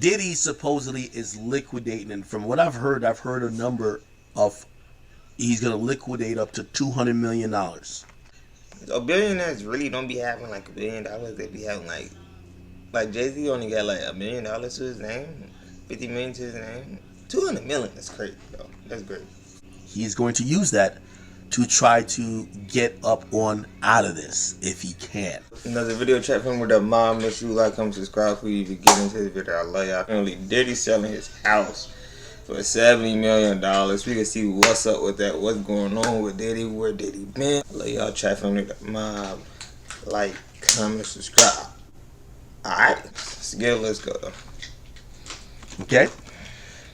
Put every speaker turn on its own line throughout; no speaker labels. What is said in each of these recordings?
Diddy supposedly is liquidating, and from what I've heard a number of he's gonna liquidate up to $200 million.
So billionaires really don't be having like $1 billion. They be having like Jay-Z only got like $1 million to his name, 50 million to his name. 200 million is crazy though. That's great.
He's going to use that to try to get up on out of this if he can.
Another video chat from with the mom. Make sure you like, comment, subscribe before you even get into this video. I love y'all. Apparently Diddy selling his house for $70 million. We can see what's up with that, what's going on with Diddy, where Diddy been. I love y'all chat from with the mom. Like, comment, subscribe. Alright, let's go though.
Okay,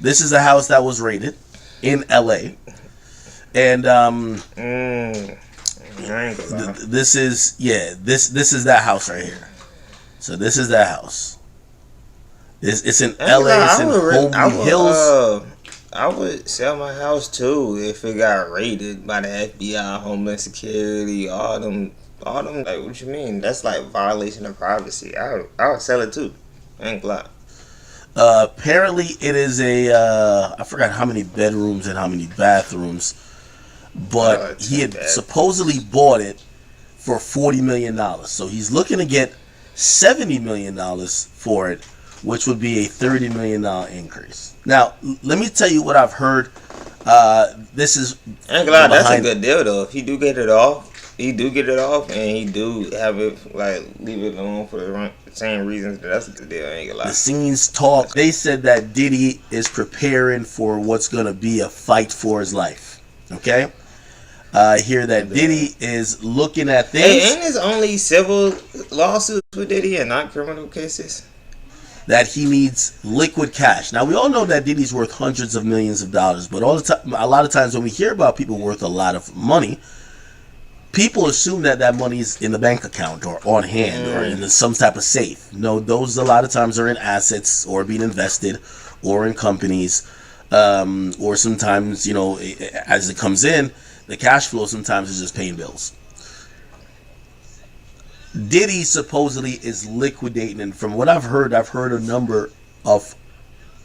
this is a house that was raided in LA, and this is this is that house right here. So this is that house. It's in LA. It's in Holmby Hills.
I would sell my house too if it got raided by the FBI, Homeland Security, all them. Like, what you mean? That's like violation of privacy. I would sell it too. I ain't gonna lie.
Apparently, it is I forgot how many bedrooms and how many bathrooms, but he had supposedly bought it for $40 million. So he's looking to get $70 million for it, which would be a $30 million increase. Now, let me tell you what I've heard. This is.
I ain't gonna lie, that's a good deal though. If he do get it off. He do get it off, and he do have it, like, leave it alone for the same reasons. That's a good deal, I ain't gonna lie.
The scenes talk. They said that Diddy is preparing for what's going to be a fight for his life. Okay? I hear that Diddy is looking at things.
Hey, ain't this only civil lawsuits with Diddy and not criminal cases?
That he needs liquid cash. Now, we all know that Diddy's worth hundreds of millions of dollars, but a lot of times when we hear about people worth a lot of money, people assume that money is in the bank account or on hand or in some type of safe. No, those a lot of times are in assets or being invested or in companies, or sometimes, you know, as it comes in, the cash flow sometimes is just paying bills. Diddy supposedly is liquidating, and from what I've heard a number of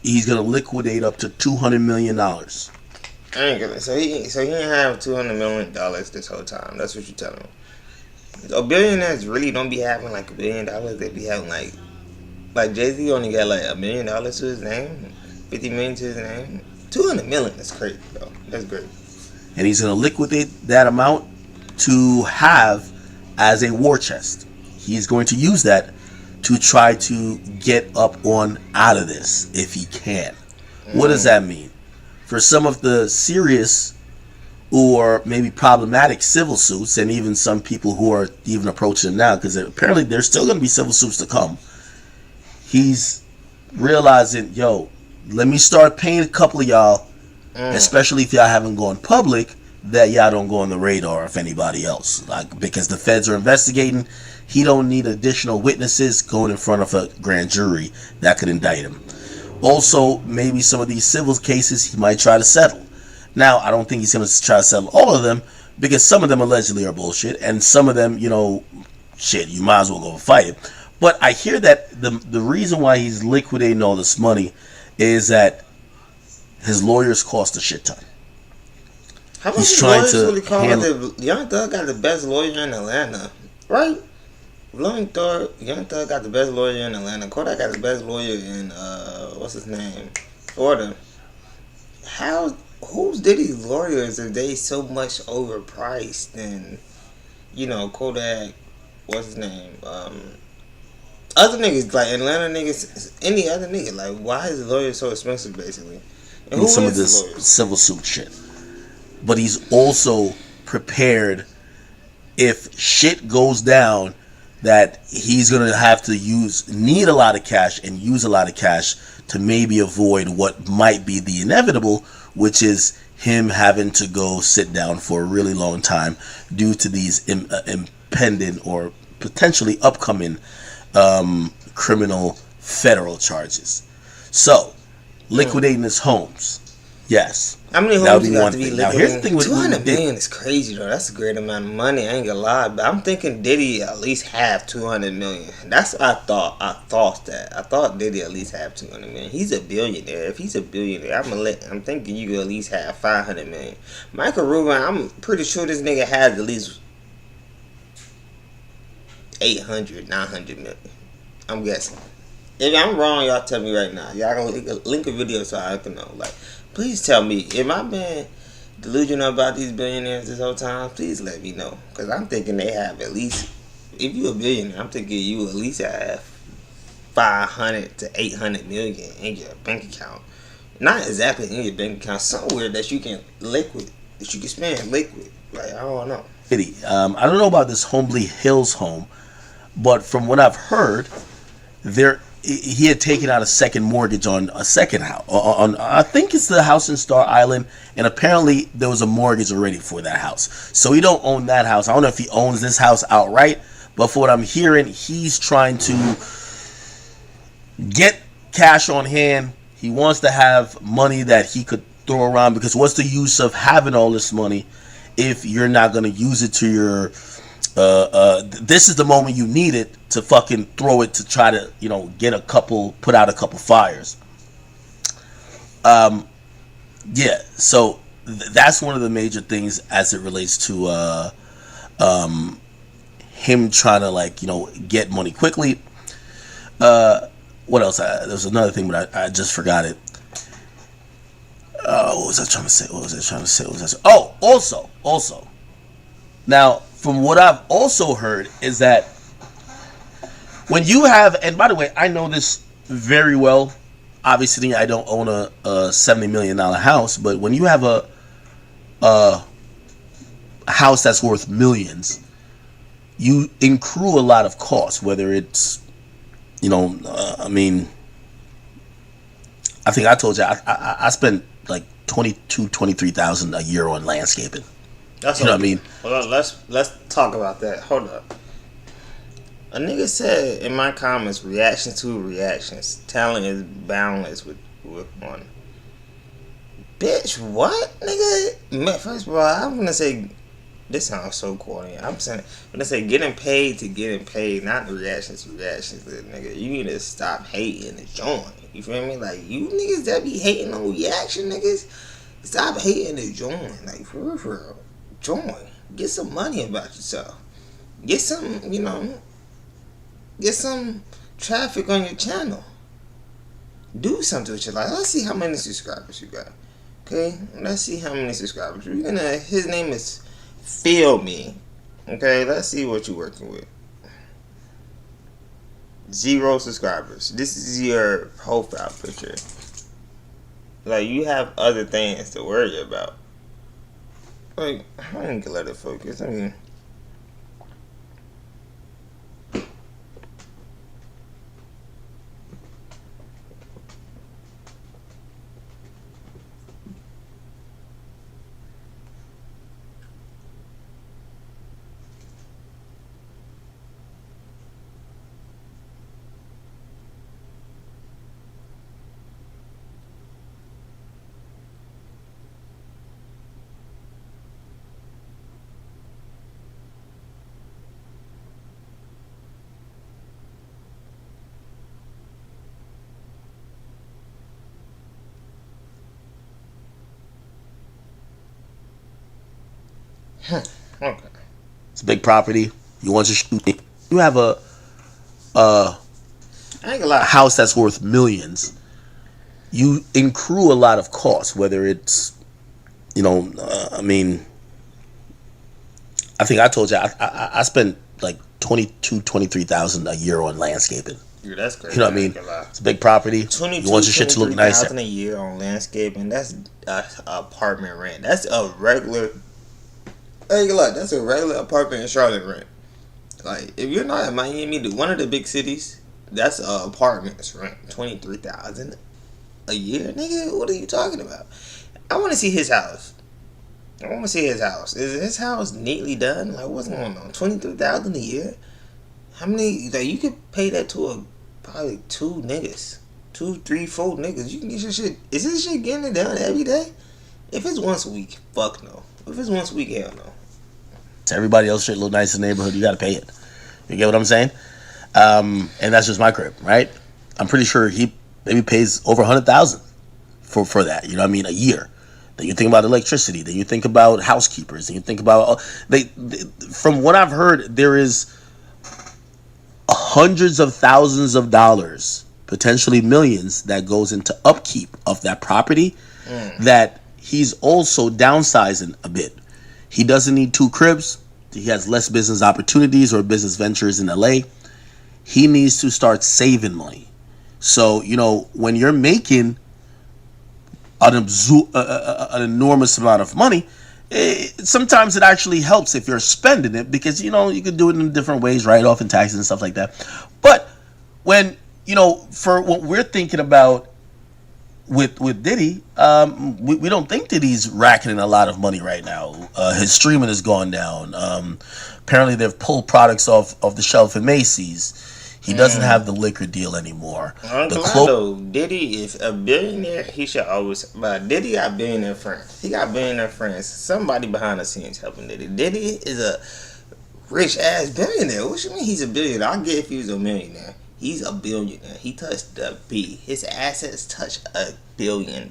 he's going to liquidate up to $200 million.
I ain't gonna. So he ain't have $200 million this whole time. That's what you're telling me. So billionaires really don't be having like $1 billion. They be having like Jay-Z only got like $1 million to his name, 50 million to his name. 200 million is crazy though. That's great.
And he's gonna liquidate that amount to have as a war chest. He's going to use that to try to get up on out of this if he can. What does that mean? For some of the serious or maybe problematic civil suits, and even some people who are even approaching him now, because apparently there's still going to be civil suits to come, he's realizing, yo, let me start paying a couple of y'all, especially if y'all haven't gone public, that y'all don't go on the radar of anybody else. Like, because the feds are investigating, he don't need additional witnesses going in front of a grand jury that could indict him. Also, maybe some of these civil cases he might try to settle. Now, I don't think he's going to try to settle all of them, because some of them allegedly are bullshit, and some of them, you know, shit, you might as well go fight it. But I hear that the reason why he's liquidating all this money is that his lawyers cost a shit ton.
How much he's trying to really handle. Young Thug got the best lawyer in Atlanta, right? Young Thug got the best lawyer in Atlanta. Kodak got the best lawyer in what's his name, Florida. Who's Diddy's lawyers if they so much overpriced? And you know, Kodak, what's his name? Other niggas like Atlanta niggas, any other nigga, like why is the lawyer so expensive basically? And who
some of this civil suit shit. But he's also prepared if shit goes down, that he's going to have to need a lot of cash and use a lot of cash to maybe avoid what might be the inevitable, which is him having to go sit down for a really long time due to these impending or potentially upcoming criminal federal charges. So, liquidating his homes. Yes.
How many
That would
homes
be
you got
one
to be
thing. Now, here's the
liquidating?
thing with
200
Diddy.
million is crazy though. That's a great amount of money. I ain't gonna lie, but I'm thinking Diddy at least have 200 million. That's what I thought. I thought Diddy at least have 200 million. He's a billionaire. If he's a billionaire, I'm thinking you could at least have 500 million. Michael Rubin, I'm pretty sure this nigga has at least 800, 900 million. I'm guessing. If I'm wrong, y'all tell me right now. Y'all gonna link a video so I can know. Like, please tell me if I've been delusional about these billionaires this whole time. Please let me know, cause I'm thinking they have at least. If you a billionaire, I'm thinking you at least have 500 to 800 million in your bank account. Not exactly in your bank account, somewhere that you can spend liquid. Like, I don't know.
Diddy. I don't know about this Homely Hills home, but from what I've heard, he had taken out a second mortgage on a second house. On I think it's the house in Star Island, and apparently there was a mortgage already for that house. So he don't own that house. I don't know if he owns this house outright, but for what I'm hearing, he's trying to get cash on hand. He wants to have money that he could throw around, because what's the use of having all this money if you're not going to use it to your this is the moment you need it to fucking throw it to try to, put out a couple fires. Yeah, so that's one of the major things as it relates to him trying to get money quickly. What else? There was another thing, but I just forgot it. What was I trying to say? Oh, also. Now, from what I've also heard is that when you have, and by the way, I know this very well. Obviously, I don't own a $70 million house, but when you have a house that's worth millions, you accrue a lot of costs, whether it's, I think I told you, I spent like $23,000 a year on landscaping.
That's
what I mean.
Hold on, let's talk about that. Hold up. A nigga said in my comments, reactions to reactions, talent is boundless with one. Bitch, what, nigga? First of all, I'm gonna say, this sounds so corny. I'm gonna say getting paid to getting paid, not reactions to reactions, nigga. You need to stop hating and join. You feel me? Like, you niggas that be hating on reaction niggas, stop hating and join. Like, for real. Join. Get some money about yourself. Get some, get some traffic on your channel. Do something with your life. Let's see how many subscribers you got. Okay? Let's see how many subscribers. His name is Feel Me. Okay? Let's see what you're working with. 0 subscribers. This is your profile picture. Like, you have other things to worry about. Like, I ain't gonna let it focus. I mean, okay.
It's a big property. You want to shoot. You have a
I ain't gonna lie.
house that's worth millions. You accrue a lot of costs, whether it's, I think I told you I spent like $23,000 a year on landscaping.
Yeah, that's crazy.
You know what I mean? It's a big property. You want your shit to look nice.
$23,000 a year on landscaping. That's apartment rent. That's a regular. I ain't gonna lie. That's a regular apartment in Charlotte rent. Like, if you're not in Miami, one of the big cities, that's apartments rent $23,000 a year, nigga. What are you talking about? I want to see his house. Is his house neatly done? Like, what's going on? $23,000 a year? How many? Like, you could pay that to probably 2 niggas, 2, 3, 4 niggas. You can get your shit. Is this shit getting it done every day? If it's once a week, fuck no. If it's once a week, hell no.
Everybody else shit look nice in the neighborhood. You got to pay it. You get what I'm saying? And that's just my crib, right? I'm pretty sure he maybe pays over 100,000 for that. You know what I mean? A year. Then you think about electricity. Then you think about housekeepers. Then you think about they from what I've heard, there is hundreds of thousands of dollars, potentially millions, that goes into upkeep of that property. That he's also downsizing a bit. He doesn't need 2 cribs. He has less business opportunities or business ventures in LA. He needs to start saving money. So, you know, when you're making an enormous amount of money, sometimes it actually helps if you're spending it, because, you know, you can do it in different ways, write off in taxes and stuff like that. But when, you know, for what we're thinking about with Diddy, we don't think Diddy's racking a lot of money right now. His streaming has gone down. Apparently they've pulled products off the shelf in Macy's. He doesn't have the liquor deal anymore.
Though, Diddy is a billionaire. He should always. But Diddy got billionaire friends. He got billionaire friends. Somebody behind the scenes helping Diddy. Diddy is a rich ass billionaire. What you mean he's a billionaire? I'll get if he was a millionaire. He's a billionaire. He touched the B. His assets touch $1 billion.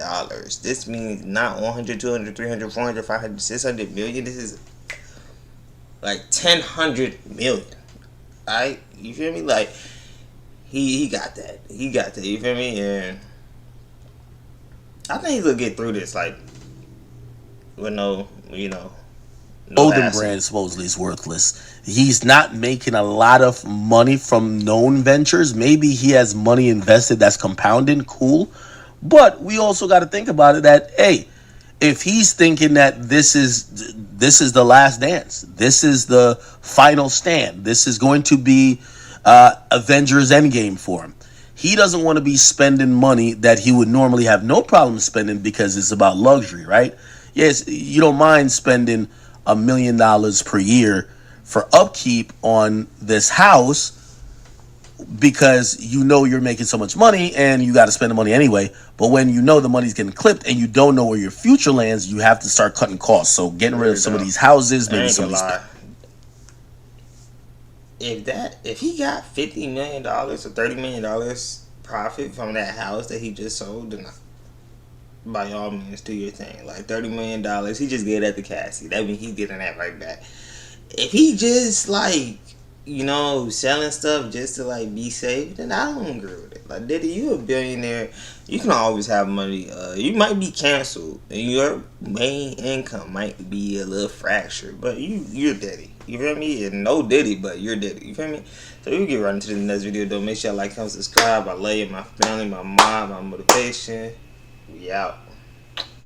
This means not 100, 200, 300, 400, 500, 600 million. This is like 1,000 million. Alright? You feel me? Like, he got that. He got that. You feel me? And I think he's gonna get through this, like, with no, you know, no
Golden brand supposedly is worthless. He's not making a lot of money from known ventures. Maybe he has money invested that's compounding, cool. But we also got to think about it that, hey, if he's thinking that this is the last dance, this is the final stand, this is going to be Avengers Endgame for him, he doesn't want to be spending money that he would normally have no problem spending, because it's about luxury, right? Yes, you don't mind spending $1 million per year for upkeep on this house, because you know you're making so much money and you got to spend the money anyway. But when you know the money's getting clipped and you don't know where your future lands, you have to start cutting costs. So getting rid of some of these houses, maybe some of these.
If he got $50 million or $30 million profit from that house that he just sold, then by all means do your thing. Like $30 million, he just get at the Cassie. That means he's getting that right back. If he just, like, you know, selling stuff just to, like, be safe, then I don't agree with it. Like, Diddy, you a billionaire. You can always have money. You might be canceled, and your main income might be a little fractured, but you're Diddy. You feel me? And no Diddy, but you're Diddy. You feel me? So we get right into the next video, though. Make sure y'all like, comment, subscribe. I love you, my family, my mom, my motivation. We out.